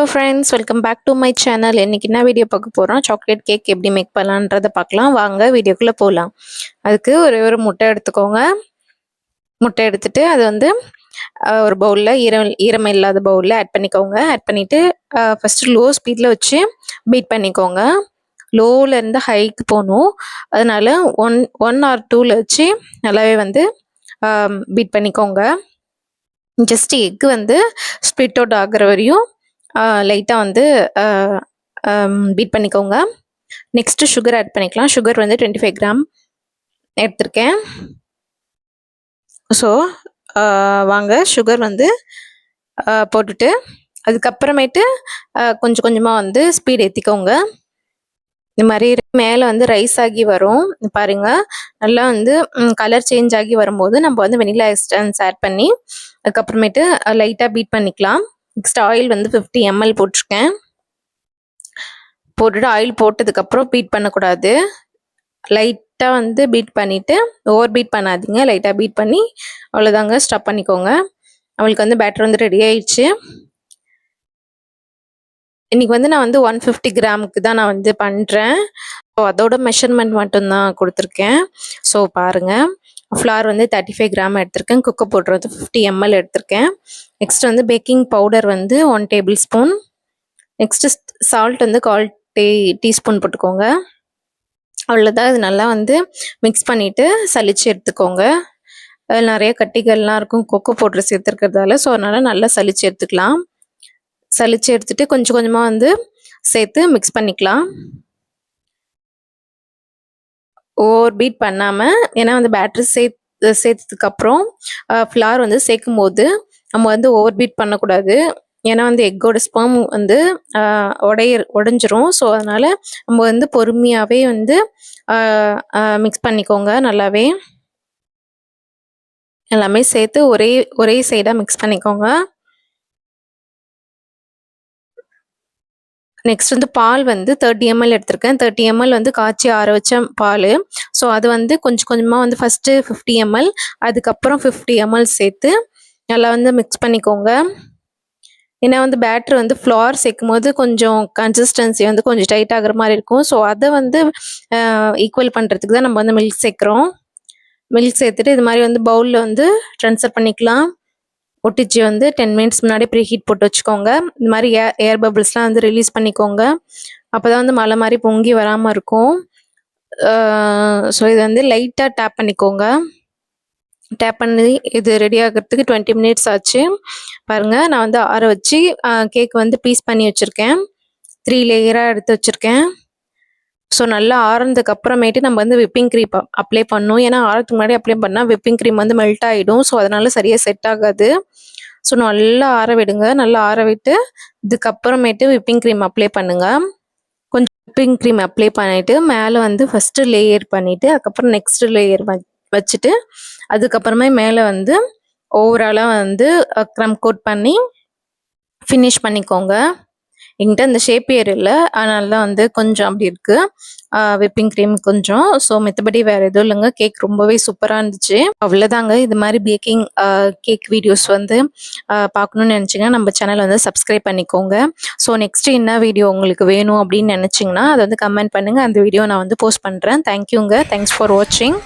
Friends, welcome back to my channel. இன்னைக்கு என்ன video பார்க்க போகிறோம்? சாக்லேட் கேக் எப்படி மேக் பண்ணலான்றதை பார்க்கலாம். வாங்க வீடியோக்குள்ளே போகலாம். அதுக்கு ஒரு முட்டை எடுத்துக்கோங்க. முட்டை எடுத்துட்டு அது வந்து ஒரு பவுலில் ஈரம் இல்லாத பவுலில் ஆட் பண்ணிக்கோங்க. ஆட் பண்ணிவிட்டு ஃபஸ்ட்டு லோ ஸ்பீடில் வச்சு பீட் பண்ணிக்கோங்க. லோவிலேருந்து ஹைக்கு போகணும். அதனால் ஒன் ஆர் 2ல் வச்சு நல்லாவே வந்து பீட் பண்ணிக்கோங்க. ஜஸ்ட் எக் வந்து ஸ்ப்ளிட் அவுட் ஆகிற வரையும் லைட்டாக வந்து பீட் பண்ணிக்கோங்க. நெக்ஸ்ட்டு சுகர் ஆட் பண்ணிக்கலாம். சுகர் வந்து 25 கிராம் எடுத்திருக்கேன். ஸோ வாங்க சுகர் வந்து போட்டுட்டு அதுக்கப்புறமேட்டு கொஞ்சம் கொஞ்சமாக வந்து ஸ்பீட் ஏற்றிக்கோங்க. இந்த மாதிரி மேலே வந்து ரைஸ் ஆகி வரும் பாருங்கள். நல்லா வந்து கலர் சேஞ்ச் ஆகி வரும்போது நம்ம வந்து வெனிலா எசன்ஸ் ஆட் பண்ணி அதுக்கப்புறமேட்டு லைட்டாக பீட் பண்ணிக்கலாம். நெக்ஸ்ட் ஆயில் வந்து 50 ml போட்டிருக்கேன். போட்டுட்டு ஆயில் போட்டதுக்கப்புறம் பீட் பண்ணக்கூடாது. லைட்டாக வந்து பீட் பண்ணிவிட்டு ஓவர் பீட் பண்ணாதீங்க. லைட்டாக பீட் பண்ணி அவ்வளோதாங்க, ஸ்டாப் பண்ணிக்கோங்க. அவளுக்கு வந்து பேட்டர் வந்து ரெடி ஆயிடுச்சு. இன்றைக்கி வந்து நான் வந்து 150 கிராமுக்கு தான் நான் வந்து பண்ணுறேன். ஸோ அதோட மெஷர்மெண்ட் மட்டும்தான் கொடுத்துருக்கேன். ஸோ பாருங்கள், ஃப்ளார் வந்து 35 கிராம் எடுத்திருக்கேன். குக்கோ பவுடர் வந்து 50 ml எடுத்திருக்கேன். நெக்ஸ்ட் வந்து பேக்கிங் பவுடர் வந்து 1 டேபிள் ஸ்பூன். நெக்ஸ்ட்டு சால்ட் வந்து 1/4 டீஸ்பூன் போட்டுக்கோங்க. அவ்வளோதான். இது நல்லா வந்து மிக்ஸ் பண்ணிவிட்டு சலிச்சு எடுத்துக்கோங்க. அதில் நிறைய கட்டிகள்லாம் இருக்கும் கொக்கோ பவுடர் சேர்த்துருக்கிறதால. ஸோ அதனால் நல்லா சலிச்சு எடுத்துக்கலாம். சலிச்சு எடுத்துகிட்டு கொஞ்சம் கொஞ்சமாக வந்து சேர்த்து மிக்ஸ் பண்ணிக்கலாம். ஓவர் பீட் பண்ணாமல், ஏன்னா வந்து பேட்டரி சேர்த்ததுக்கப்புறம் ஃப்ளார் வந்து சேர்க்கும் போது நம்ம வந்து ஓவர் பீட் பண்ணக்கூடாது. ஏன்னா வந்து எக்கோட ஸ்பெர்ம் வந்து உடஞ்சிரும். ஸோ அதனால் நம்ம வந்து பொறுமையாகவே வந்து மிக்ஸ் பண்ணிக்கோங்க. நல்லாவே எல்லாமே சேர்த்து ஒரே சைடாக மிக்ஸ் பண்ணிக்கோங்க. நெக்ஸ்ட் வந்து பால் வந்து 30 ml எடுத்திருக்கேன். 30 ml வந்து காய்ச்சி ஆற வச்ச பால். ஸோ அது வந்து கொஞ்சம் கொஞ்சமாக வந்து ஃபஸ்ட்டு 50 ml அதுக்கப்புறம் 50 ml சேர்த்து நல்லா வந்து மிக்ஸ் பண்ணிக்கோங்க. ஏன்னா வந்து பேட்ரு வந்து ஃப்ளார் சேர்க்கும் போது கொஞ்சம் கன்சிஸ்டன்சி வந்து கொஞ்சம் டைட் ஆகிற மாதிரி இருக்கும். ஸோ அதை வந்து ஈக்குவல் பண்ணுறதுக்கு தான் நம்ம வந்து மில்க் சேர்க்குறோம். மில்க் சேர்த்துட்டு இது மாதிரி வந்து பவுலில் வந்து ட்ரான்ஸ்ஃபர் பண்ணிக்கலாம். ஒட்டிச்சு வந்து 10 மினிட்ஸ் முன்னாடி ப்ரீ ஹீட் போட்டு வச்சுக்கோங்க. இந்த மாதிரி ஏர் பபிள்ஸ்லாம் வந்து ரிலீஸ் பண்ணிக்கோங்க. அப்போ தான் வந்து மழை மாதிரி பொங்கி வராமல் இருக்கும். ஸோ இது வந்து லைட்டாக டேப் பண்ணிக்கோங்க. டேப் பண்ணி இது ரெடி ஆகிறதுக்கு 20 மினிட்ஸ் ஆச்சு. பாருங்கள், நான் வந்து ஆற வச்சு கேக் வந்து பீஸ் பண்ணி வச்சுருக்கேன். 3 லேயராக எடுத்து வச்சுருக்கேன். ஸோ நல்லா ஆறுனதுக்கு அப்புறமேட்டு நம்ம வந்து விப்பிங் க்ரீம் அப்ளை பண்ணணும். ஏன்னா ஆறதுக்கு முன்னாடி அப்ளை பண்ணால் விப்பிங் க்ரீம் வந்து மெல்ட் ஆகிடும். ஸோ அதனால சரியாக செட் ஆகாது. ஸோ நல்லா ஆற விடுங்க. நல்லா ஆற விட்டு இதுக்கப்புறமேட்டு விப்பிங் க்ரீம் அப்ளை பண்ணுங்கள். கொஞ்சம் விப்பிங் க்ரீம் அப்ளை பண்ணிவிட்டு மேலே வந்து ஃபஸ்ட்டு லேயர் பண்ணிவிட்டு அதுக்கப்புறம் நெக்ஸ்ட்டு லேயர் வச்சுட்டு அதுக்கப்புறமே மேலே வந்து ஓவராலாக வந்து க்ரம் கோட் பண்ணி ஃபினிஷ் பண்ணிக்கோங்க. என்கிட்ட இந்த ஷேப்பியர் இல்லை, அதனால தான் வந்து கொஞ்சம் அப்படி இருக்குது விப்பிங் க்ரீம் கொஞ்சம். ஸோ மற்றபடி வேறு எதுவும் இல்லைங்க. கேக் ரொம்பவே சூப்பராக இருந்துச்சு. அவ்வளோதாங்க. இது மாதிரி பேக்கிங் கேக் வீடியோஸ் வந்து பார்க்கணுன்னு நினச்சிங்கன்னா நம்ம சேனலை வந்து சப்ஸ்கிரைப் பண்ணிக்கோங்க. ஸோ நெக்ஸ்ட்டு என்ன வீடியோ உங்களுக்கு வேணும் அப்படின்னு நினச்சிங்கன்னா அதை வந்து கமெண்ட் பண்ணுங்கள். அந்த வீடியோ நான் வந்து போஸ்ட் பண்ணுறேன். தேங்க்யூங்க. தேங்க்ஸ் ஃபார் வாட்சிங்.